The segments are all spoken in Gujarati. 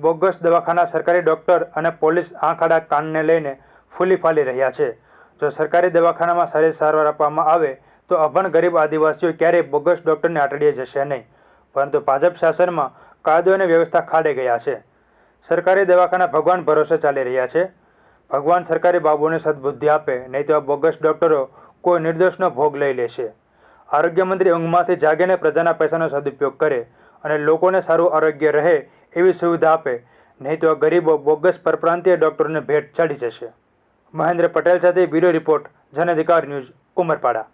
બોગસ દવાખાના સરકારી ડોક્ટર અને પોલીસ આંખ આડા કાનને લઈને ફૂલી ફાલી રહ્યા છે। જો સરકારી દવાખાનામાં સારી સારવાર આપવામાં આવે તો અભણ ગરીબ આદિવાસીઓ ક્યારેય બોગસ ડોક્ટરની આંટડીએ જશે નહીં, પરંતુ ભાજપ શાસનમાં કાયદો અને વ્યવસ્થા ખાડે ગયા છે। સરકારી દવાખાના ભગવાન ભરોસે ચાલી રહ્યા છે। ભગવાન સરકારી બાબુને સદબુદ્ધિ આપે, નહીં તો આ બોગસ ડોક્ટરો કોઈ નિર્દોષનો ભોગ લઈ લેશે। આરોગ્ય મંત્રી ઊંઘમાંથી જાગીને પ્રજાના પૈસાનો સદુપયોગ કરે અને લોકોને સારું આરોગ્ય રહે એવી સુવિધા આપે, નહીં તો ગરીબો બોગસ પરપ્રાંતીય ડોક્ટરોને ભેટ ચડી જશે। મહેન્દ્ર પટેલ સાથે બ્યુરો રિપોર્ટ, જન અધિકાર ન્યૂઝ, ઉમરપાડા।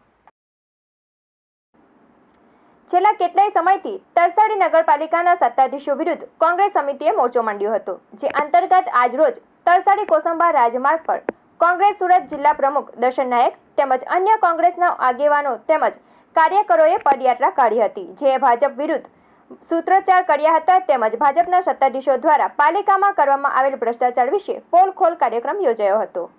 છેલ્લા કેટલાય સમયથી તરસાડી નગરપાલિકાના સત્તાધીશો વિરુદ્ધ કોંગ્રેસ સમિતિએ મોરચો માંડ્યો હતો, જે અંતર્ગત આજરોજ તરસાડી કોસંબા રાજમાર્ગ પર કોંગ્રેસ સુરત જિલ્લા પ્રમુખ દર્શન નાયક તેમજ અન્ય કોંગ્રેસના આગેવાનો તેમજ કાર્યકરોએ પદયાત્રા કાઢી હતી, જે ભાજપ વિરુદ્ધ સૂત્રોચ્ચાર કર્યા હતા તેમજ ભાજપના સત્તાધીશો દ્વારા પાલિકામાં કરવામાં આવેલ ભ્રષ્ટાચાર વિશે પોલ ખોલ કાર્યક્રમ યોજાયો હતો।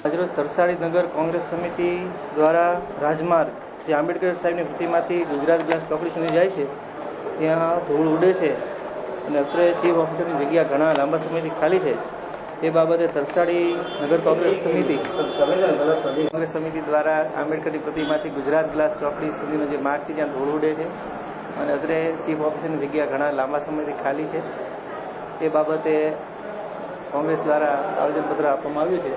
આજરોજ તરસાડી નગર કોંગ્રેસ સમિતિ દ્વારા રાજમાર્ગ જે આંબેડકર સાહેબની પ્રતિમાથી ગુજરાત ગ્લાસ ચોકડી સુધી જાય છે ત્યાં ધૂળ ઉડે છે અને અત્રે ચીફ ઓફિસરની જગ્યા ઘણા લાંબા સમયથી ખાલી છે। તે બાબતે તરસાડી નગર કોંગ્રેસ સમિતિ દ્વારા આંબેડકરની પ્રતિમાથી ગુજરાત ગ્લાસ ચોકડી સુધીનો જે માર્ગ છે ત્યાં ધૂળ ઉડે છે અને અત્રે ચીફ ઓફિસરની જગ્યા ઘણા લાંબા સમયથી ખાલી છે। તે બાબતે કોંગ્રેસ દ્વારા આવેદનપત્ર આપવામાં આવ્યું છે,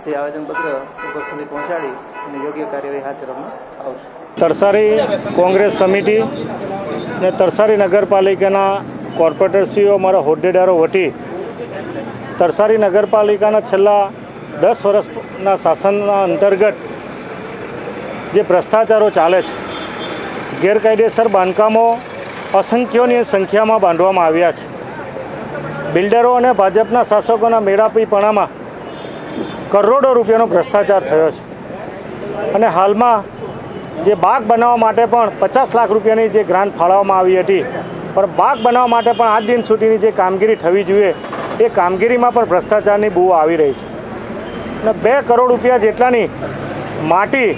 જે આવેદનપત્ર ઉપર સુધી પહોંચાડી અને યોગ્ય કાર્યવાહી હાથ ધરવામાં આવશે। તરસાડી કોંગ્રેસ સમિતિ અને તરસાડી નગરપાલિકાના કોર્પોરેટરશ્રીઓ, અમારા હોદ્દેદારો વટી તરસાડી નગરપાલિકાના છેલ્લા 10 વર્ષના શાસનના અંતર્ગત જે ભ્રષ્ટાચારો ચાલે છે, ગેરકાયદેસર બાંધકામો અસંખ્યોની સંખ્યામાં બાંધવામાં આવ્યા છે। બિલ્ડરો અને ભાજપના શાસકોના મેળાપીપણામાં કરોડો રૂપિયાનો ભ્રષ્ટાચાર થયો છે અને હાલમાં જે બાગ બનાવવા માટે પણ 50 લાખ રૂપિયાની જે ગ્રાન્ટ ફાળવવામાં આવી હતી, પણ બાગ બનાવવા માટે પણ આજ દિન સુધીની જે કામગીરી થવી જોઈએ એ કામગીરીમાં પણ ભ્રષ્ટાચારની બૂ આવી રહી છે અને 2 કરોડ રૂપિયા જેટલાની માટી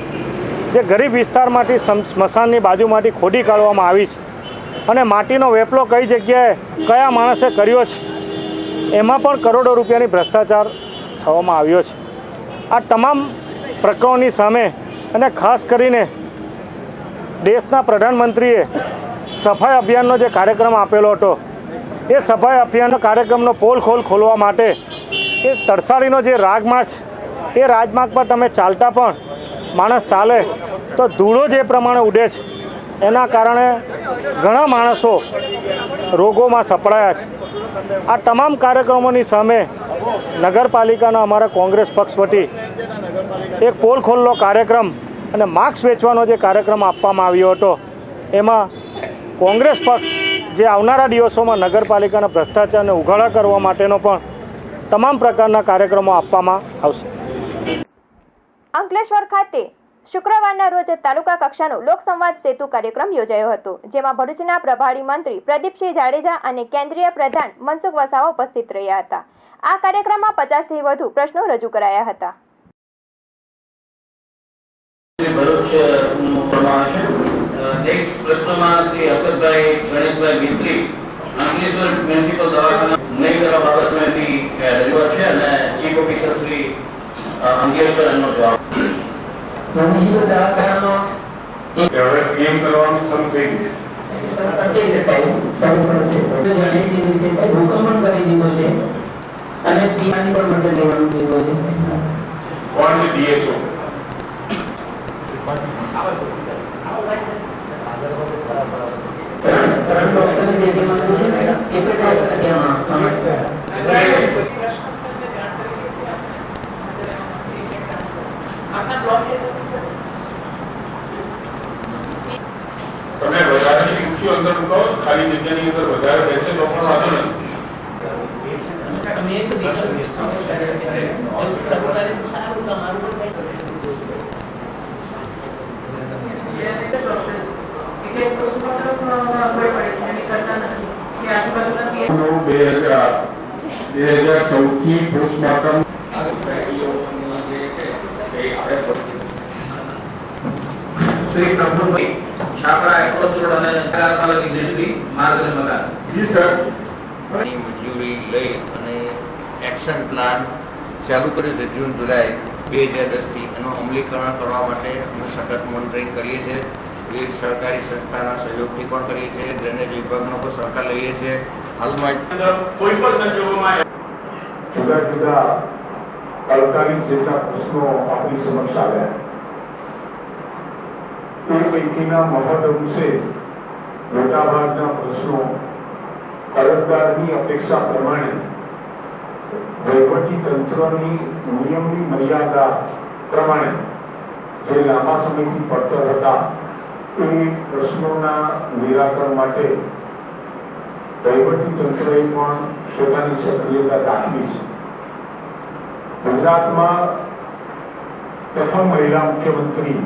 જે ગરીબ વિસ્તારમાંથી સ્મશાનની બાજુમાંથી ખોદી કાઢવામાં આવી છે અને માટીનો વેપલો કઈ જગ્યાએ કયા માણસે કર્યો છે એમાં પણ કરોડો રૂપિયાની ભ્રષ્ટાચાર થવામાં આવ્યો છે। આ તમામ પ્રકરણોની સામે અને ખાસ કરીને દેશના પ્રધાનમંત્રીએ સફાઈ અભિયાનનો જે કાર્યક્રમ આપેલો હતો, એ સફાઈ અભિયાનનો કાર્યક્રમનો પોલ ખોલવા માટે એ તરસાડીનો જે રાજમાર્ગ છે એ રાજમાર્ગ પર તમે ચાલતા પણ માણસ ચાલે તો ધૂળો જે પ્રમાણે ઉડે છે એના કારણે ઘણા માણસો રોગોમાં સપડાયા છે। આ તમામ કાર્યક્રમોની સામે નગરપાલિકાના અમારા કોંગ્રેસ પક્ષ વતી એક પોલ ખોલનો કાર્યક્રમ અને માસ્ક વેચવાનો જે કાર્યક્રમ આપવામાં આવ્યો હતો, એમાં કોંગ્રેસ પક્ષ જે આવનારા દિવસોમાં નગરપાલિકાના ભ્રષ્ટાચારને ઉઘાડા કરવા માટેનો પણ તમામ પ્રકારના કાર્યક્રમો આપવામાં આવશે। અંકલેશ્વર ખાતે શુક્રવારના રોજ તાલુકા કક્ષાનો લોકસંવાદ સેતુ કાર્યક્રમ યોજાયો હતો, જેમાં ભરૂચના પ્રભારી મંત્રી પ્રદીપસિંહ જાડેજા અને કેન્દ્રીય પ્રધાન મનસુખ વસાવા ઉપસ્થિત રહ્યા હતા। આ કાર્યક્રમમાં 50થી વધુ પ્રશ્નો રજૂ કરાયા હતા। પ્રશ્નમાં શ્રી અસરભાઈ ગણેશભાઈ મિસ્ત્રી અંકલેશ્વર મ્યુનિસિપલ દવાખાના નહીં કરવા બાબતમાંથી રજૂઆત છે અને ચીફ ઓફિસર શ્રી અંકલેશ્વરનો જવાબ। મ્યુનિસિપલ દવાખાનાનો કેમ કરવાનું શરૂ થઈ ગયું, ભૂકંપન કરી દીધો છે અને પીવાની પણ મદદ લેવાનું કીધું છે। DHO. તમે વધારે શીખ્યું અંદર મૂકો ખાલી જગ્યાની અંદર વધારે બેસે તો પણ વાંધો નથી. પોસ્ટમોર્ટમ શ્રી પ્રફુલભાઈ છાપરા એપ્રોચ રોડ અને તાલુકા ઇન્ડસ્ટ્રી માર્ગ અને મકાન. જી સર. મંજૂરી લઈ અને એક્શન પ્લાન ચાલુ કર્યું છે જૂન જુલાઈ 2010થી. એનું અમલીકરણ કરવા માટે અમે સતત મોનિટરિંગ કરીએ છીએ. વિવિધ સરકારી સંસ્થાના સહયોગથી પણ કરીએ છીએ. ડ્રેનેજ વિભાગનો પણ સહકાર લઈએ છીએ. હાલમાં કોઈ પણ સંજોગોમાં જુદા જુદા 48 જેટલા પ્રશ્નો આપણી સમક્ષ આવ્યા. એ પૈકીના મહદઅંશે મોટાભાગના પ્રશ્નો અરજદારની અપેક્ષા પ્રમાણે વહીવટી તંત્રની નિયમની મર્યાદા પ્રમાણે જે લાંબા સમયથી પડતર હતા એ પ્રશ્નોના નિરાકરણ માટે વહીવટી તંત્રએ પણ પોતાની સક્રિયતા દાખવી છે. ગુજરાતમાં પ્રથમ મહિલા મુખ્યમંત્રી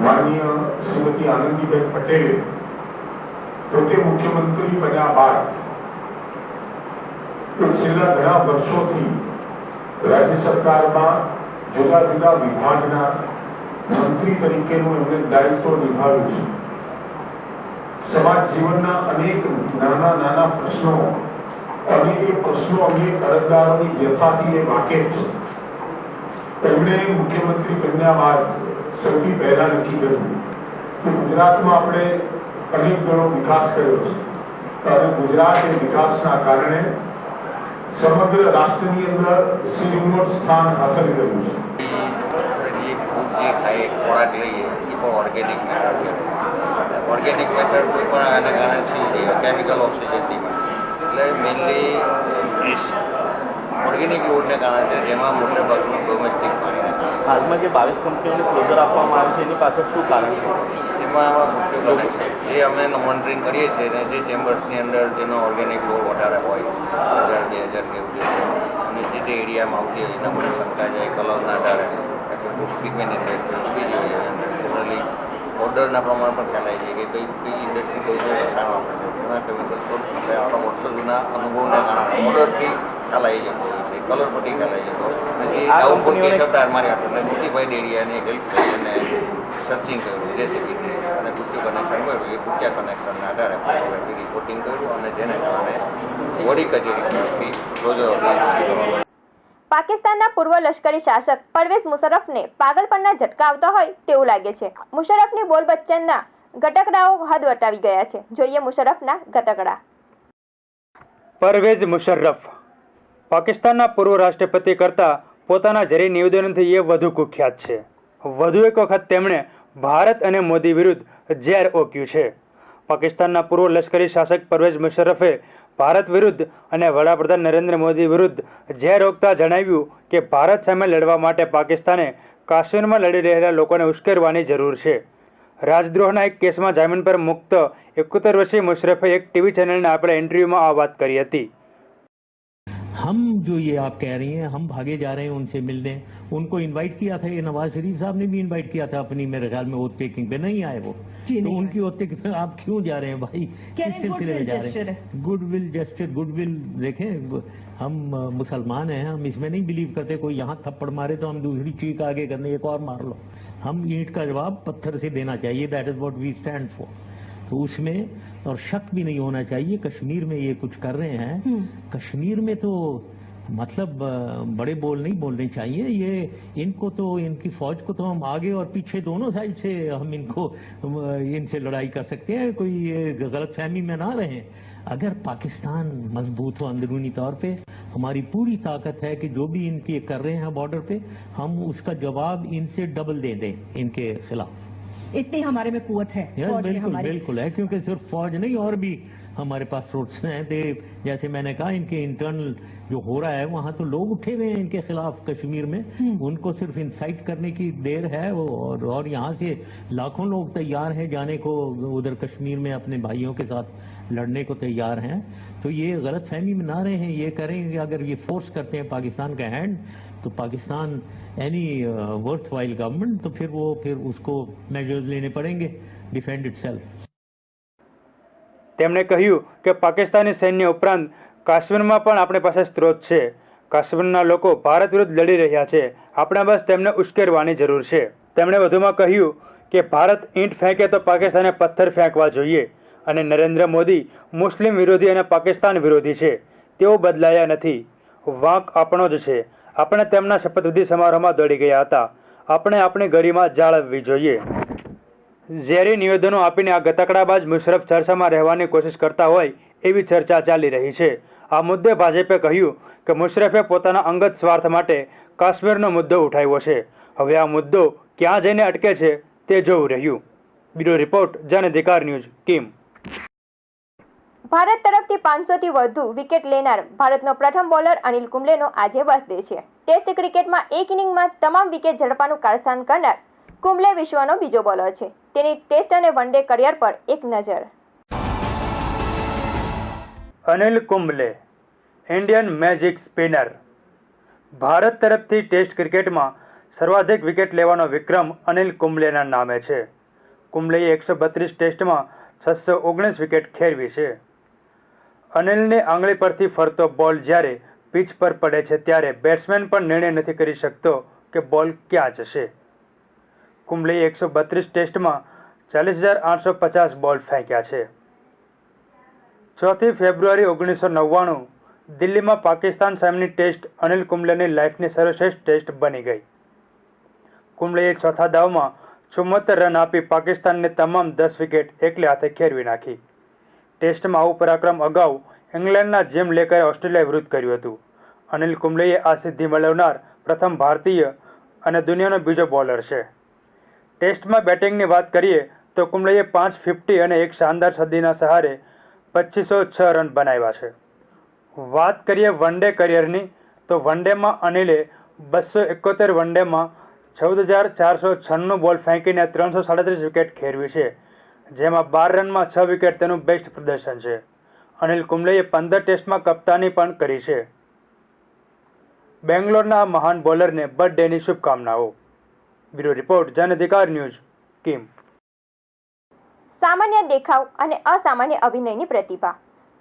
માનનીય શ્રીમતી આનંદીબેન પટેલે પોતે મુખ્યમંત્રી બન્યા બાદ છેલ્લા ઘણા વર્ષોથી રાજ્ય સરકારમાં જુદા જુદા વિભાગના મંત્રી તરીકેનું એમણે દાયિત્વ નિભાવ્યું છે. સમાજ જીવનના અનેક નાના નાના પ્રશ્નો અને એ પ્રશ્નો અંગે અરજદારોની વ્યથાથી એ વાકેફ છે. એમણે મુખ્યમંત્રી બન્યા બાદ સૌથી પહેલા નક્કી કર્યું કે ગુજરાતમાં આપણે અનેક ગણો વિકાસ કર્યો છે અને ગુજરાત એ વિકાસના કારણે સમગ્ર રાષ્ટ્રની અંદર શિરોમણ સ્થાન હાંસલ કર્યું છે. જે ફૂડ જે ખાઈએ ખોરાક લઈએ એ પણ ઓર્ગેનિક મેટર છે. ઓર્ગેનિક મેટર કોઈ પણ આના કારણે શું કેમિકલ ઓક્સિજનથી એટલે મેઇનલી ઓર્ગેનિક લોડને કારણે છે, જેમાં મોટા ભાગનું ડોમેસ્ટિક પાણીને કારણે. હાલમાં જે 22 કંપનીઓને ક્લોઝર આપવામાં આવે છે એની પાછળ શું કારણ છે? એમાં આમાં મુખ્ય કનેક્શન એ અમે મોનિટરિંગ કરીએ છીએ અને જે ચેમ્બર્સની અંદર જેનો ઓર્ગેનિક લોડ વધારે હોય 1000-2000 કેવું છે અને જે તે એરિયામાં આવતી હોય એના મને શંકા જાય કલરના આધારે પિગમેન્ટ ઇન્ડસ્ટ્રી બીજી હોય જનરલી ઓર્ડરના પ્રમાણ પર ખ્યાલ આવી જાય કે કઈ ઇન્ડસ્ટ્રી કઈ કઈ રસાયણ વાપરે છે. ઘણા કેમિકલ્સો આપણે આપણા વર્ષો જૂના અનુભવને કારણે ઓર્ડરથી ખ્યાલ આવી જતો હોય છે, કલર પરથી ખ્યાલ આવી જતો હોય. જે ડાઉનપુર કેસ હતા મારી પાસે એટલે ગુટીભાઈ ડેરિયાને હેલ્પ કરી અને સર્ચિંગ કર્યું જેસીબીથી અને ગુટી કનેક્શન કર્યું. એ ગુટિયા કનેક્શનના આધારે રિપોર્ટિંગ કર્યું અને જેને કારણે વડી કચેરી તરફથી ક્લોઝર. પાકિસ્તાનના પૂર્વ લશ્કરી શાસક પરવેઝ મુશર્રફને પાગલપણના ઝટકા આવતા હોય તેવું લાગે છે. મુશર્રફની બોલબચ્ચનના ગટકડાઓ હદ વટાવી ગયા છે. જોઈએ મુશર્રફના ગટકડા. પરવેઝ મુશર્રફ પાકિસ્તાનના પૂર્વ રાષ્ટ્રપતિ કરતાં પોતાના ઝેરી નિવેદનોથી એ વધુ કુખ્યાત છે. વધુ એક વખત તેમણે ભારત અને મોદી વિરુદ્ધ ઝેર ઓક્યું છે. પાકિસ્તાનના પૂર્વ લશ્કરી શાસક પરવેઝ મુશર્રફે ભારત વિરુદ્ધ અને વડાપ્રધાન નરેન્દ્ર મોદી વિરુદ્ધ ઝેર ઓકતા જણાવ્યું કે ભારત સામે લડવા માટે પાકિસ્તાને કાશ્મીરમાં લડી રહેલા લોકોને ઉશ્કેરવાની જરૂર છે. રાજદ્રોહના એક કેસમાં જામીન પર મુક્ત 71 વર્ષીય મુશર્રફે એક ટીવી ચેનલને આપેલા ઇન્ટરવ્યુમાં આ વાત કરી હતી. हम जो ये आप कह रही हैं हम भागे जा रहे हैं उनसे मिलने, उनको इनवाइट किया था, ये नवाज शरीफ साहब ने भी इनवाइट किया था अपनी, मेरे ख्याल में ओथ टेकिंग पे नहीं आए वो, तो उनकी ओथ टेकिंग पे आप क्यों जा रहे हैं भाई, किस सिलसिले में जा रहे हैं? गुडविल जेस्चर, गुडविल देखें, हम मुसलमान हैं, हम इसमें नहीं बिलीव करते कोई यहाँ थप्पड़ मारे तो हम दूसरी चीख आगे करने एक और मार लो. हम ईंट का जवाब पत्थर से देना चाहिए, that is what we stand for. तो उसमें और शक भी नहीं होना चाहिए. कश्मीर में ये कुछ कर रहे हैं, कश्मीर में तो मतलब बड़े बोल नहीं बोलने चाहिए. ये इनको तो इनकी फौज को तो हम आगे और पीछे दोनों साइड से हम इनको इनसे लड़ाई कर सकते हैं. कोई गलत फहमी में ना रहें. अगर पाकिस्तान मजबूत हो अंदरूनी तौर पे, हमारी पूरी ताकत है कि जो भी इनके कर रहे हैं बॉर्डर पे, हम उसका जवाब इनसे डबल दे दें इनके खिलाफ। इतनी हमारे में कुव्वत है, फौज में बिल्कुल हमारी। बिल्कुल है, क्योंकि सिर्फ फौज नहीं और भी हमारे पास सोर्स हैं। जैसे मैंने कहा, इनके इंटरनल जो हो रहा है वहां तो लोग उठे हुए हैं इनके खिलाफ कश्मीर में, उनको सिर्फ इंसाइट करने की देर है और यहाँ से लाखों लोग तैयार हैं जाने को उधर कश्मीर में अपने भाइयों के साथ लड़ने को तैयार हैं। तो ये गलत फहमी में ना रहे हैं, ये करेंगे अगर ये फोर्स करते हैं पाकिस्तान का हैंड, तो Pakistan any worth while government, तो फिर उसको मेजर्स लेने पड़ेंगे डिफेंड इटसेल्फ। તેમણે કહ્યું કે પાકિસ્તાની સૈન્ય ઉપરાંત કાશ્મીરમાં પણ આપણી પાસે સ્ત્રોત છે. કાશ્મીરના લોકો ભારત વિરુદ્ધ લડી રહ્યા છે, આપણે બસ તેમને ઉશ્કેરવાની જરૂર છે. તેમણે વધુમાં કહ્યું કે ભારત ઈંટ ફેંકે તો પાકિસ્તાને પથ્થર ફેંકવા જોઈએ અને નરેન્દ્ર મોદી મુસ્લિમ વિરોધી અને પાકિસ્તાન વિરોધી છે, તેઓ બદલાયા નથી. વાંક આપણો જ છે. આપણે તેમના શપથવિધિ સમારોહમાં દોડી ગયા હતા. આપણે આપણી ગરિમા જાળવવી જોઈએ. ઝેરી નિવેદનો આપીને આ ગતકડાબાજ મુશરફ ચર્ચામાં રહેવાની કોશિશ કરતા હોય એવી ચર્ચા ચાલી રહી છે. આ મુદ્દે ભાજપે કહ્યું કે મુશરફે પોતાના અંગત સ્વાર્થ માટે કાશ્મીરનો મુદ્દો ઉઠાવ્યો છે. હવે આ મુદ્દો ક્યાં જઈને અટકે છે તે જોવું રહ્યું. બ્યુરો રિપોર્ટ, જન અધિકાર ન્યૂઝ, કિમ. ભારત તરફથી 500થી વધુ વિકેટ લેનાર ભારતનો પ્રથમ બોલર અનિલ કુંબલેનો આજે બર્થડે છે. ટેસ્ટ ક્રિકેટમાં એક ઇનિંગમાં તમામ વિકેટ ઝડપવાનું કારસ્તાન કરનાર કુંબલે વિશ્વનો બીજો બોલર છે. તેની ટેસ્ટ અને વનડે કરિયર પર એક નજર. Anil Kumble, Indian magic spinner. Bharat તરફથી ટેસ્ટ ક્રિકેટમાં સર્વાધિક વિકેટ લેવાનો વિક્રમ અનિલ કુંબલેના નામે છે. કુંબલેએ 132 ટેસ્ટમાં 619 વિકેટ ખેરવી છે. અનિલની આંગળી પરથી ફરતો બોલ જ્યારે પિચ પર પડે છે ત્યારે બેટ્સમેન પણ નિર્ણય નથી કરી શકતો કે બોલ ક્યાં જશે. કુંબલેએ 132 ટેસ્ટમાં 40,850 બોલ ફેંક્યા છે. 4 ફેબ્રુઆરી 1999 દિલ્હીમાં પાકિસ્તાન સામેની ટેસ્ટ અનિલ કુંબલેની લાઈફની સર્વશ્રેષ્ઠ ટેસ્ટ બની ગઈ. કુંબલેએ ચોથા દાવમાં 74 રન આપી પાકિસ્તાનની તમામ 10 વિકેટ એકલે હાથે ખેરવી નાખી. ટેસ્ટમાં આવું પરાક્રમ અગાઉ ઇંગ્લેન્ડના જેમ લેકરે ઓસ્ટ્રેલિયા વિરુદ્ધ કર્યું હતું. અનિલ કુંબલેએ આ સિદ્ધિ મેળવનાર પ્રથમ ભારતીય અને દુનિયાનો બીજો બોલર છે. ટેસ્ટમાં બેટિંગની વાત કરીએ તો કુંબલેએ 550 અને એક શાનદાર સદીના સહારે 2506 રન બનાવ્યા છે. વાત કરીએ વનડે કરિયરની તો વનડેમાં અનિલે 271 વનડેમાં 14,496 બોલ ફેંકીને 337 વિકેટ ખેરવી છે, જેમાં 12 રનમાં 6 વિકેટ તેનું બેસ્ટ પ્રદર્શન છે. અનિલ કુંબલેએ 15 ટેસ્ટમાં કપ્તાની પણ કરી છે. બેંગ્લોરના આ મહાન બોલરને બર્થડેની શુભકામનાઓ. બ્યુરો રિપોર્ટ, જન અધિકાર ન્યૂઝ, કિમ. સામાન્ય દેખાવ અને અસામાન્ય અભિનયની પ્રતિભા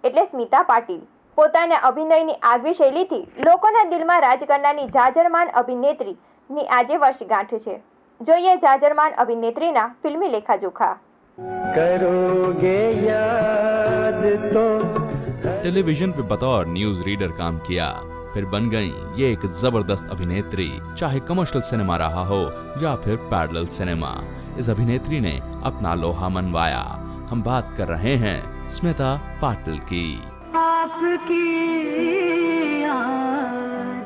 એટલે સ્મિતા પાટીલ પોતાના અભિનયની આગવી શૈલીથી લોકોના દિલમાં રાજ કરનારની જાજરમાન અભિનેત્રીની આજે વર્ષગાંઠ છે. જોઈએ જાજરમાન અભિનેત્રીના ફિલ્મી લેખાજોખા. टेलीविजन पे बतौर न्यूज रीडर काम किया, फिर बन गई ये एक जबरदस्त अभिनेत्री. चाहे कमर्शियल सिनेमा रहा हो या फिर पैरेलल सिनेमा, इस अभिनेत्री ने अपना लोहा मनवाया. हम बात कर रहे हैं स्मिता पाटिल की. आपकी याद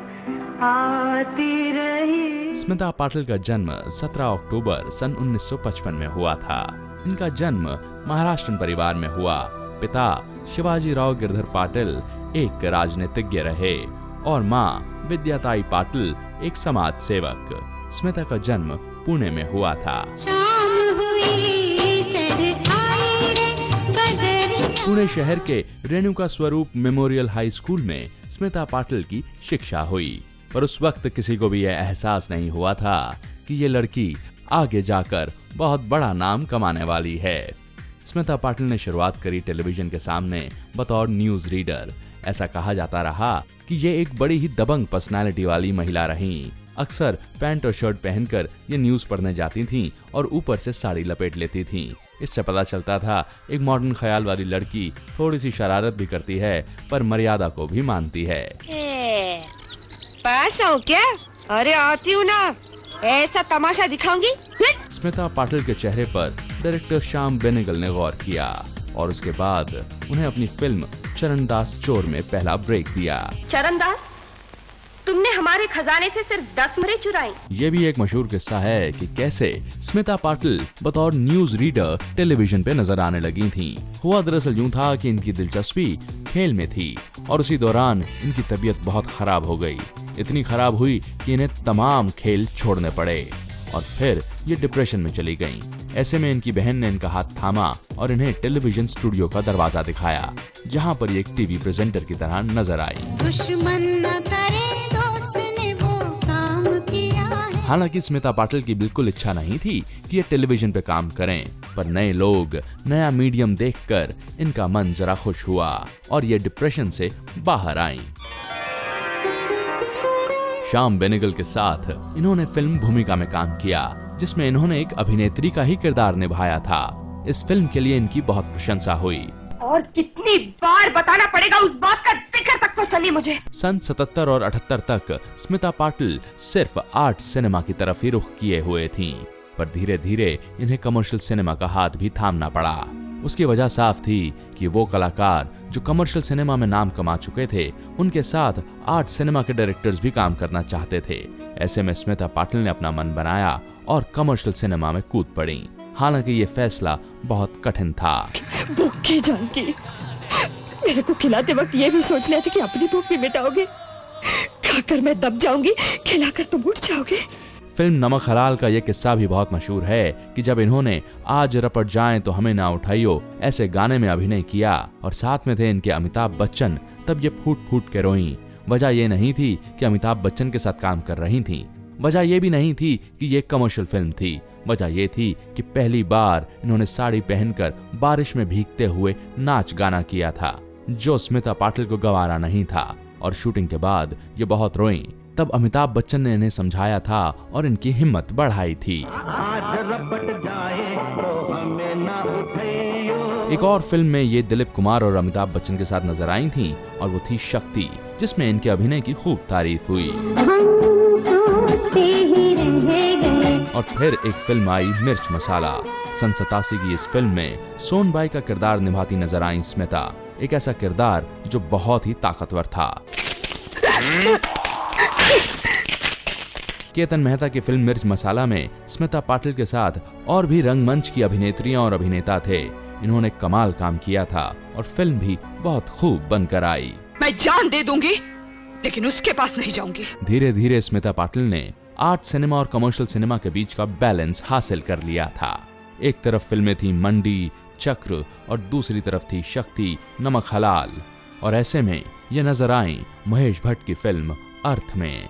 आती रही. स्मिता पाटिल का जन्म 17 अक्टूबर सन 1955 में हुआ था. इनका जन्म महाराष्ट्र परिवार में हुआ. पिता शिवाजी राव गिरधर पाटिल एक राजनीतिज्ञ रहे और माँ विद्याताई पाटिल एक समाज सेवक. स्मिता का जन्म पुणे में हुआ था. पुणे शहर के रेणुका स्वरूप मेमोरियल हाई स्कूल में स्मिता पाटिल की शिक्षा हुई, पर उस वक्त किसी को भी यह एहसास नहीं हुआ था कि ये लड़की आगे जाकर बहुत बड़ा नाम कमाने वाली है. स्मिता पाटिल ने शुरुआत करी टेलीविजन के सामने बतौर न्यूज रीडर. ऐसा कहा जाता रहा कि ये एक बड़ी ही दबंग पर्सनालिटी वाली महिला रहीं. अक्सर पैंट और शर्ट पहनकर ये न्यूज पढ़ने जाती थीं और ऊपर से साड़ी लपेट लेती थीं. इससे पता चलता था एक मॉडर्न ख्याल वाली लड़की थोड़ी सी शरारत भी करती है पर मर्यादा को भी मानती है. पास आओ क्या? अरे आती हूँ ना, ऐसा तमाशा दिखाऊंगी. स्मिता पाटिल के चेहरे पर डायरेक्टर श्याम बेनेगल ने गौर किया. और उसके बाद उन्हें अपनी फिल्म चरणदास चोर में पहला ब्रेक दिया। चरणदास, तुमने हमारे खजाने से सिर्फ 10 मुहरें चुराई। ये भी एक मशहूर किस्सा है कि कैसे स्मिता पाटिल बतौर न्यूज रीडर टेलीविजन पे नजर आने लगी थीं। हुआ दरअसल यूं था कि इनकी दिलचस्पी खेल में थी और उसी दौरान इनकी तबीयत बहुत खराब हो गई। इतनी खराब हुई कि इन्हें तमाम खेल छोड़ने पड़े और फिर ये डिप्रेशन में चली गईं। ऐसे में इनकी बहन ने इनका हाथ थामा और इन्हें टेलीविजन स्टूडियो का दरवाजा दिखाया, जहां पर ये एक टीवी प्रेजेंटर की तरह नजर आई। दुश्मन न करे, दोस्त ने वो काम किया है। हालांकि स्मिता पाटिल की बिल्कुल इच्छा नहीं थी कि ये टेलीविजन पे काम करें, पर नए लोग, नया मीडियम देखकर इनका मन जरा खुश हुआ और ये डिप्रेशन से बाहर आईं। श्याम बेनेगल के साथ इन्होंने फिल्म भूमिका में काम किया, जिसमें इन्होंने एक अभिनेत्री का ही किरदार निभाया था। इस फिल्म के लिए इनकी बहुत प्रशंसा हुई। और कितनी बार बताना पड़ेगा उस बात का जिक्र तक तो चली मुझे। सन 77 और 78 तक स्मिता पाटिल सिर्फ आर्ट सिनेमा की तरफ ही रुख किए हुए थीं, पर धीरे धीरे इन्हें कमर्शियल सिनेमा का हाथ भी थामना पड़ा। उसकी वजह साफ थी कि वो कलाकार जो कमर्शियल सिनेमा में नाम कमा चुके थे, उनके साथ आर्ट सिनेमा के डायरेक्टर्स भी काम करना चाहते थे। ऐसे में स्मिता पाटिल ने अपना मन बनाया और कमर्शियल सिनेमा में कूद पड़ी। हालांकि ये फैसला बहुत कठिन था। भूखी जानकी, मेरे को खिलाते वक्त ये भी सोच लिया था कि अपनी भूख भी मिटाओगे। खाकर मैं दब जाऊंगी, खिलाकर तुम उठ जाओगे। फिल्म नमक हलाल का ये किस्सा भी बहुत मशहूर है कि जब इन्होंने आज रपट जाएं तो हमें ना उठाइयो ऐसे गाने में अभिनय किया और साथ में थे इनके अमिताभ बच्चन, तब ये फूट फूट के रोईं। वजह ये नहीं थी कि अमिताभ बच्चन के साथ काम कर रही थीं, वजह ये भी नहीं थी कि ये कमर्शियल फिल्म थी। वजह ये थी कि पहली बार इन्होंने साड़ी पहनकर बारिश में भीगते हुए नाच गाना किया था, जो स्मिता पाटिल को गवारा नहीं था और शूटिंग के बाद ये बहुत रोईं। तब अमिताभ बच्चन ने इन्हें समझाया था और इनकी हिम्मत बढ़ाई थी। एक और फिल्म में ये दिलीप कुमार और अमिताभ बच्चन के साथ नजर आई थीं और वो थी शक्ति, जिसमें इनके अभिनय की खूब तारीफ हुई। और फिर एक फिल्म आई मिर्च मसाला। सन 87 की इस फिल्म में सोनबाई का किरदार निभाती नजर आई स्मिता, एक ऐसा किरदार जो बहुत ही ताकतवर था। केतन मेहता की फिल्म मिर्च मसाला में स्मिता पाटिल के साथ और भी रंगमंच की अभिनेत्रियां और अभिनेता थे। इन्होंने कमाल काम किया था और फिल्म भी बहुत खूब बनकर आई। मैं जान दे दूंगी, लेकिन उसके पास नहीं जाऊंगी। धीरे धीरे स्मिता पाटिल ने आर्ट सिनेमा और कमर्शियल सिनेमा के बीच का बैलेंस हासिल कर लिया था। एक तरफ फिल्में थी मंडी, चक्र और दूसरी तरफ थी शक्ति, नमक हलाल। और ऐसे में ये नजर आई महेश भट्ट की फिल्म अर्थ में,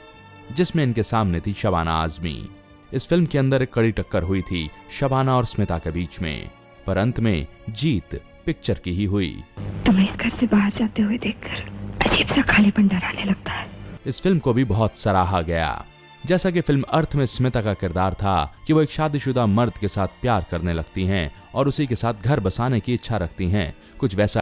जिसमें इनके सामने थी शबाना आजमी। इस फिल्म के अंदर एक कड़ी टक्कर हुई थी शबाना और स्मिता के बीच में, पर अंत में जीत पिक्चर की ही हुई। तुम्हें इस घर से बाहर जाते हुए देखकर अजीब सा खालीपन डराने लगता है। इस फिल्म को भी बहुत सराहा गया। जैसा कि फिल्म अर्थ में स्मिता का किरदार था कि वो एक शादीशुदा मर्द के साथ प्यार करने लगती हैं और उसी के साथ घर बसाने की इच्छा रखती हैं, कुछ वैसा